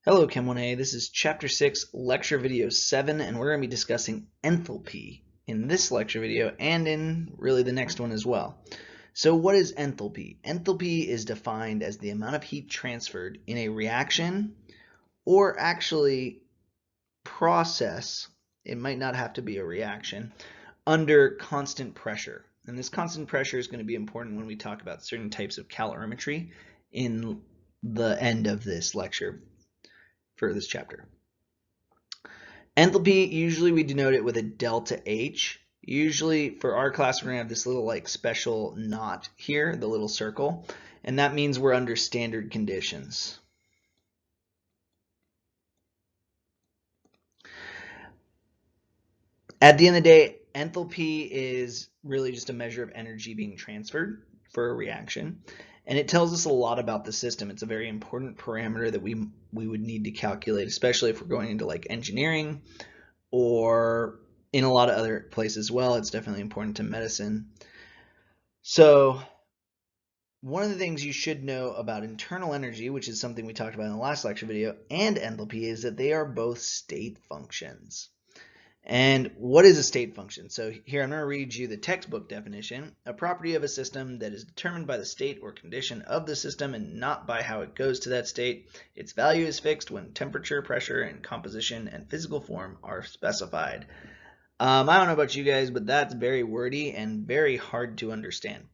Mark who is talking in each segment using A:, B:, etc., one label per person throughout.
A: Hello Chem 1A, this is Chapter 6, Lecture Video 7, and we're going to be discussing enthalpy in this lecture video and in really the next one as well. So what is enthalpy? Enthalpy is defined as the amount of heat transferred in a reaction or actually process, it might not have to be a reaction, under constant pressure. And this constant pressure is going to be important when we talk about certain types of calorimetry in the end of this lecture for this chapter. Enthalpy, usually we denote it with a delta H. Usually for our class, we're going to have this little special knot here, the little circle, and that means we're under standard conditions. At the end of the day, enthalpy is really just a measure of energy being transferred for a reaction, and it tells us a lot about the system. It's a very important parameter that we would need to calculate, especially if we're going into engineering or in a lot of other places as well. It's definitely important to medicine. So one of the things you should know about internal energy, which is something we talked about in the last lecture video, and enthalpy is that they are both state functions. And what is a state function? So here I'm going to read you the textbook definition. A property of a system that is determined by the state or condition of the system and not by how it goes to that state. Its value is fixed when temperature, pressure, and composition and physical form are specified. I don't know about you guys, but that's very wordy and very hard to understand.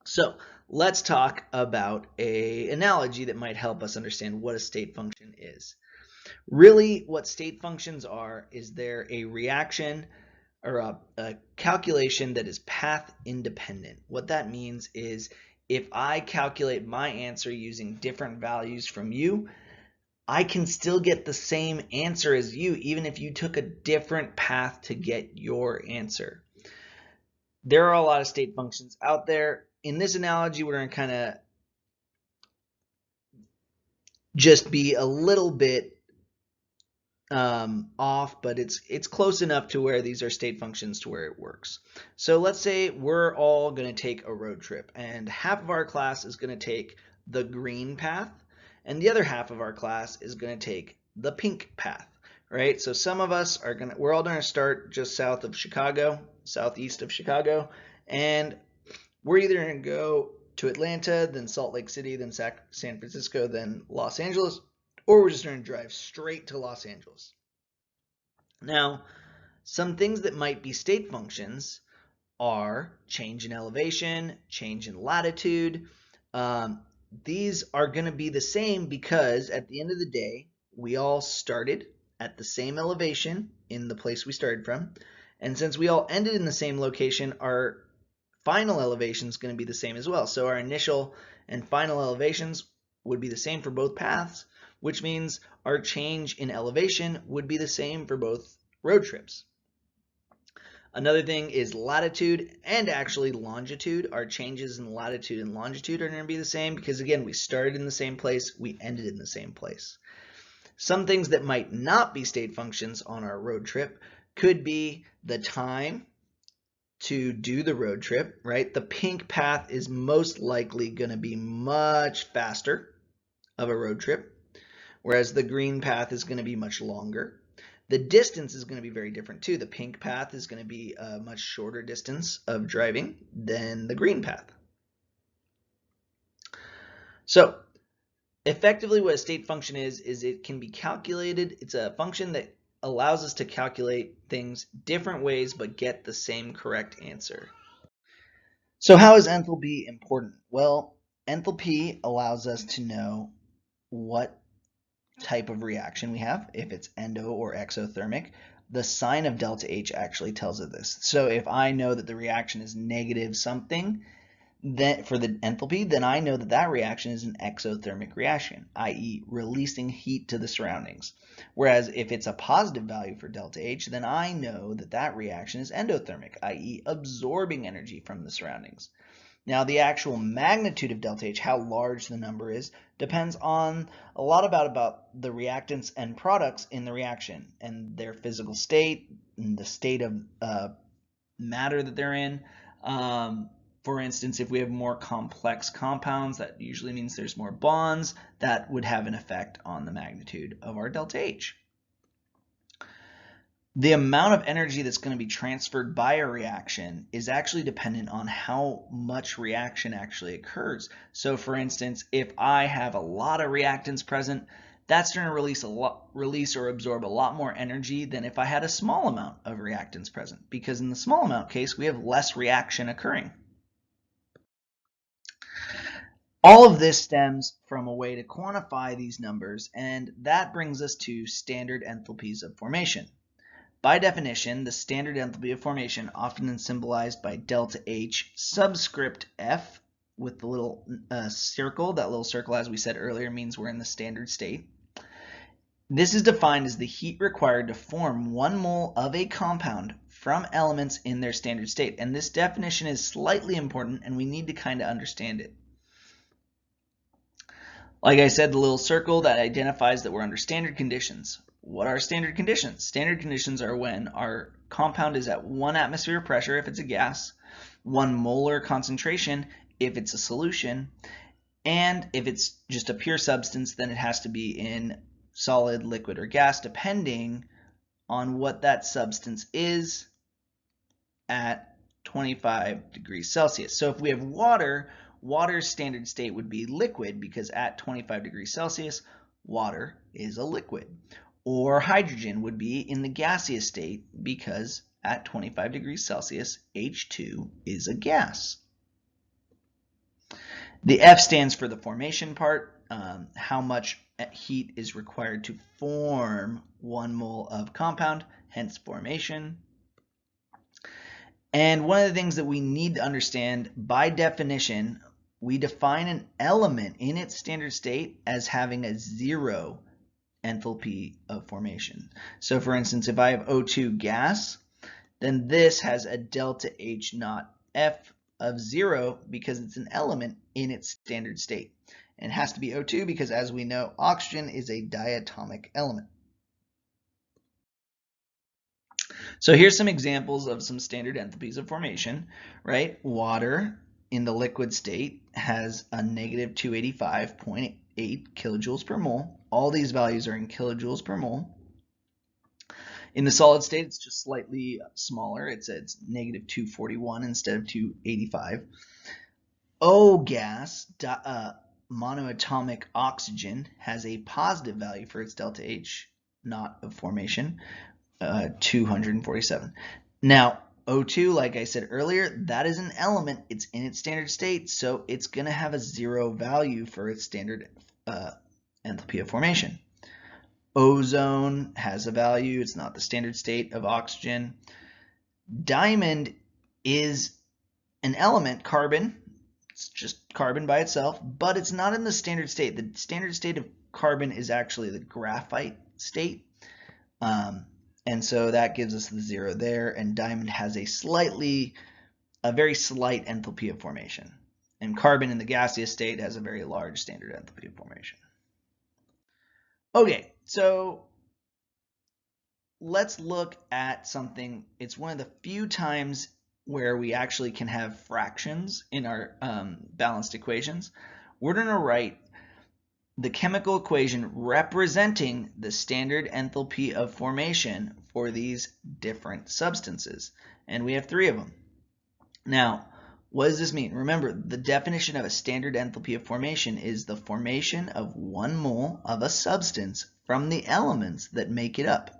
A: So let's talk about an analogy that might help us understand what a state function is. Really, what state functions are is they're a reaction or a calculation that is path independent. What that means is if I calculate my answer using different values from you, I can still get the same answer as you, even if you took a different path to get your answer. There are a lot of state functions out there. In this analogy, we're going to kind of just be a little bit off, but it's close enough to where these are state functions to where it works. So let's say we're all going to take a road trip, and half of our class is going to take the green path, and the other half of our class is going to take the pink path, right? So some of us we're all going to start just south of Chicago, southeast of Chicago, and we're either going to go to Atlanta, then Salt Lake City, then San Francisco, then Los Angeles, or we're just going to drive straight to Los Angeles. Now, some things that might be state functions are change in elevation, change in latitude. These are going to be the same because at the end of the day, we all started at the same elevation in the place we started from. And since we all ended in the same location, our final elevation is going to be the same as well. So our initial and final elevations would be the same for both paths, which means our change in elevation would be the same for both road trips. Another thing is latitude and actually longitude. Our changes in latitude and longitude are going to be the same because, again, we started in the same place, we ended in the same place. Some things that might not be state functions on our road trip could be the time to do the road trip, right? The pink path is most likely going to be much faster of a road trip, whereas the green path is going to be much longer. The distance is going to be very different too. The pink path is going to be a much shorter distance of driving than the green path. So effectively what a state function is it can be calculated. It's a function that allows us to calculate things different ways but get the same correct answer. So how is enthalpy important? Well, enthalpy allows us to know what type of reaction we have, if it's endo or exothermic. The sign of delta H actually tells us this. So if I know that the reaction is negative something, then for the enthalpy, then I know that that reaction is an exothermic reaction, i.e. releasing heat to the surroundings. Whereas if it's a positive value for delta H, then I know that that reaction is endothermic, i.e. absorbing energy from the surroundings. Now, the actual magnitude of delta H, how large the number is, depends on a lot about the reactants and products in the reaction and their physical state and the state of matter that they're in. For instance, if we have more complex compounds, that usually means there's more bonds. That would have an effect on the magnitude of our delta H. The amount of energy that's going to be transferred by a reaction is actually dependent on how much reaction actually occurs. So for instance, if I have a lot of reactants present, that's going to release or absorb a lot more energy than if I had a small amount of reactants present, because in the small amount case, we have less reaction occurring. All of this stems from a way to quantify these numbers, and that brings us to standard enthalpies of formation. By definition, the standard enthalpy of formation, often symbolized by delta H subscript F with the little circle, that little circle, as we said earlier, means we're in the standard state. This is defined as the heat required to form 1 mole of a compound from elements in their standard state. And this definition is slightly important, and we need to kind of understand it. Like I said, the little circle that identifies that we're under standard conditions. What are standard conditions? Standard conditions are when our compound is at 1 atmosphere pressure if it's a gas, 1 molar concentration if it's a solution, and if it's just a pure substance, then it has to be in solid, liquid, or gas, depending on what that substance is at 25 degrees Celsius. So if we have water, water's standard state would be liquid, because at 25 degrees Celsius, water is a liquid. Or hydrogen would be in the gaseous state, because at 25 degrees Celsius, H2 is a gas. The F stands for the formation part, how much heat is required to form 1 mole of compound, hence formation. And one of the things that we need to understand, by definition, we define an element in its standard state as having a 0 enthalpy of formation. So for instance, if I have O2 gas, then this has a delta H naught F of 0 because it's an element in its standard state. And it has to be O2 because, as we know, oxygen is a diatomic element. So here's some examples of some standard enthalpies of formation, right? Water in the liquid state has a negative 285.8 kilojoules per mole. All these values are in kilojoules per mole. In the solid state, it's just slightly smaller. It's negative 241 instead of 285. O gas, monoatomic oxygen, has a positive value for its delta H naught of formation, 247. Now, O2, like I said earlier, that is an element. It's in its standard state, so it's going to have a 0 value for its standard enthalpy of formation. Ozone has a value. It's not the standard state of oxygen. Diamond is an element, carbon. It's just carbon by itself, but it's not in the standard state. The standard state of carbon is actually the graphite state. And so that gives us the 0 there, and diamond has a very slight enthalpy of formation. And carbon in the gaseous state has a very large standard enthalpy of formation. Okay, so let's look at something. It's one of the few times where we actually can have fractions in our balanced equations. We're going to write the chemical equation representing the standard enthalpy of formation for these different substances. And we have 3 of them. Now, what does this mean? Remember, the definition of a standard enthalpy of formation is the formation of 1 mole of a substance from the elements that make it up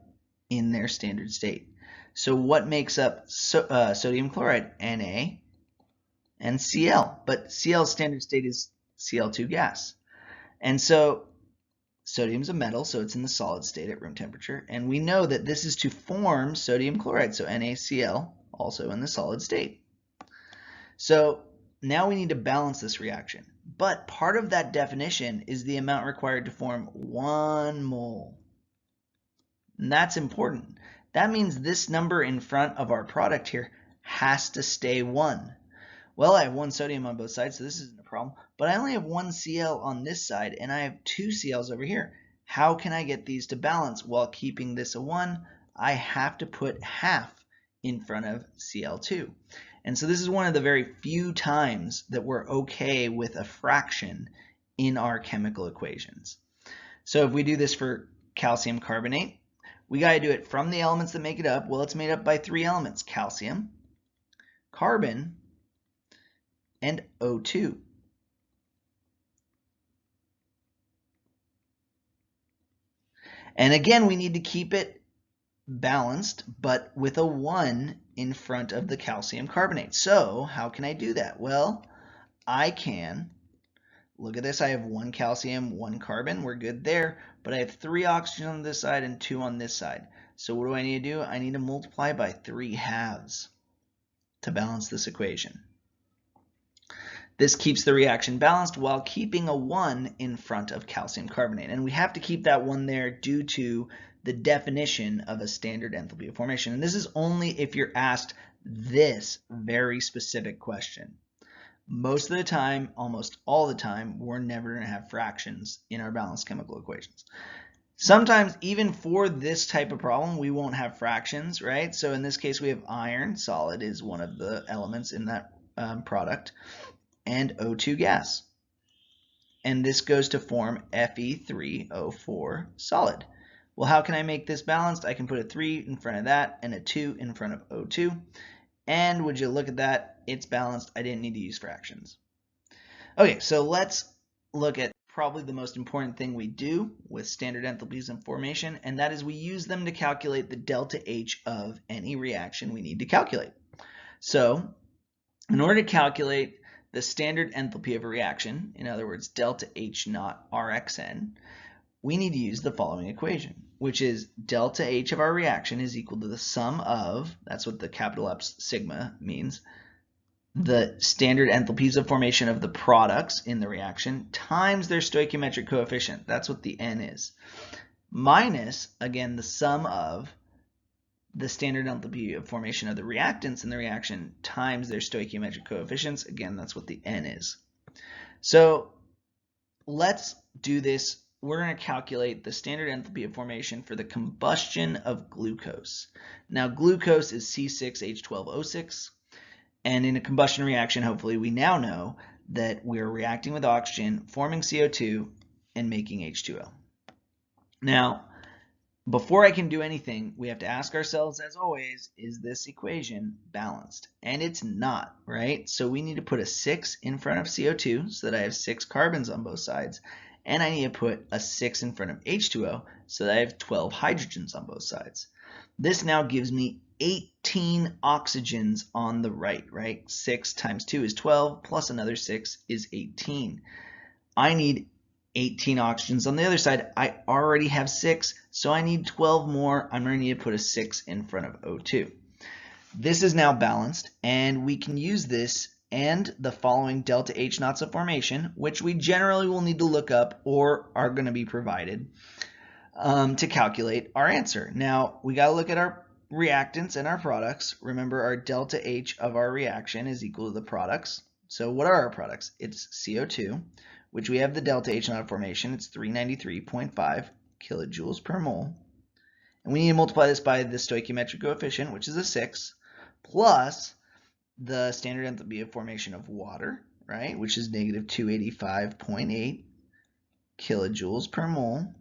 A: in their standard state. So what makes up sodium chloride? Na and Cl. But Cl's standard state is Cl2 gas. And so sodium's a metal, so it's in the solid state at room temperature. And we know that this is to form sodium chloride, so NaCl, also in the solid state. So now we need to balance this reaction. But part of that definition is the amount required to form 1 mole. And that's important. That means this number in front of our product here has to stay 1. Well, I have 1 sodium on both sides, so this isn't a problem. But I only have 1 Cl on this side, and I have 2 Cls over here. How can I get these to balance while keeping this a 1? I have to put half in front of Cl2. And so this is one of the very few times that we're okay with a fraction in our chemical equations. So if we do this for calcium carbonate, we got to do it from the elements that make it up. Well, it's made up by 3 elements: calcium, carbon, and O2. And again, we need to keep it balanced, but with a 1 in front of the calcium carbonate. So how can I do that? Well, I can, look at this, I have 1 calcium, 1 carbon, we're good there, but I have 3 oxygen on this side and 2 on this side. So what do I need to do? I need to multiply by 3/2 to balance this equation. This keeps the reaction balanced while keeping a 1 in front of calcium carbonate. And we have to keep that 1 there due to the definition of a standard enthalpy of formation. And this is only if you're asked this very specific question. Most of the time, almost all the time, we're never going to have fractions in our balanced chemical equations. Sometimes, even for this type of problem, we won't have fractions, right? So in this case, we have iron, solid is one of the elements in that product, and O2 gas. And this goes to form Fe3O4 solid. Well, how can I make this balanced? I can put a 3 in front of that and a 2 in front of O2. And would you look at that? It's balanced. I didn't need to use fractions. Okay, so let's look at probably the most important thing we do with standard enthalpies of formation, and that is we use them to calculate the delta H of any reaction we need to calculate. So in order to calculate the standard enthalpy of a reaction, in other words, delta H naught Rxn, we need to use the following equation, which is delta H of our reaction is equal to the sum of, that's what the capital F sigma means, the standard enthalpies of formation of the products in the reaction times their stoichiometric coefficient, that's what the N is, minus, again, the sum of the standard enthalpy of formation of the reactants in the reaction times their stoichiometric coefficients. Again, that's what the N is. So let's do this. We're going to calculate the standard enthalpy of formation for the combustion of glucose. Now, glucose is C6H12O6, and in a combustion reaction, hopefully, we now know that we're reacting with oxygen, forming CO2, and making H2O. Now, before I can do anything, we have to ask ourselves, as always, is this equation balanced? And it's not, right? So we need to put a 6 in front of CO2 so that I have 6 carbons on both sides. And I need to put a 6 in front of H2O so that I have 12 hydrogens on both sides. This now gives me 18 oxygens on the right? 6 times 2 is 12, plus another 6 is 18. I need 18 oxygens on the other side. I already have 6, so I need 12 more. I'm going to need to put a 6 in front of O2. This is now balanced, and we can use this and the following delta H naughts of formation, which we generally will need to look up or are going to be provided to calculate our answer. Now, we got to look at our reactants and our products. Remember, our delta H of our reaction is equal to the products. So what are our products? It's CO2, which we have the delta H naught of formation. It's 393.5 kilojoules per mole. And we need to multiply this by the stoichiometric coefficient, which is a 6, plus the standard enthalpy of formation of water, right, which is negative 285.8 kilojoules per mole,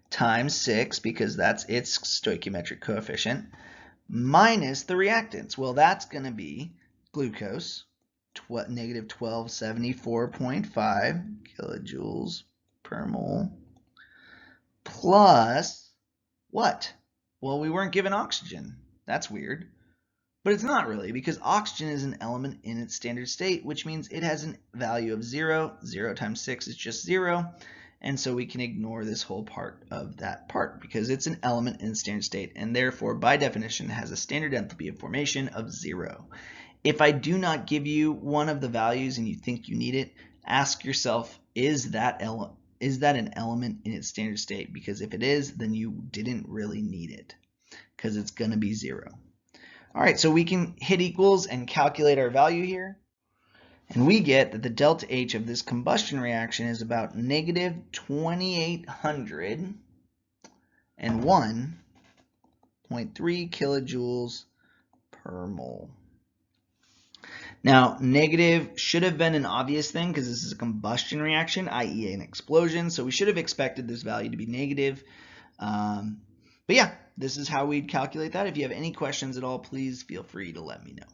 A: times 6, because that's its stoichiometric coefficient, minus the reactants. Well, that's going to be glucose, negative 1274.5 kilojoules per mole, plus what? Well, we weren't given oxygen. That's weird. But it's not really, because oxygen is an element in its standard state, which means it has a value of 0. 0 times 6 is just 0. And so we can ignore this whole part of that part because it's an element in the standard state, and therefore, by definition, it has a standard enthalpy of formation of 0. If I do not give you one of the values and you think you need it, ask yourself, is that an element in its standard state? Because if it is, then you didn't really need it, because it's going to be 0. All right, so we can hit equals and calculate our value here. And we get that the delta H of this combustion reaction is about negative 2,801.3 kilojoules per mole. Now, negative should have been an obvious thing because this is a combustion reaction, i.e. an explosion, so we should have expected this value to be negative. But yeah, this is how we'd calculate that. If you have any questions at all, please feel free to let me know.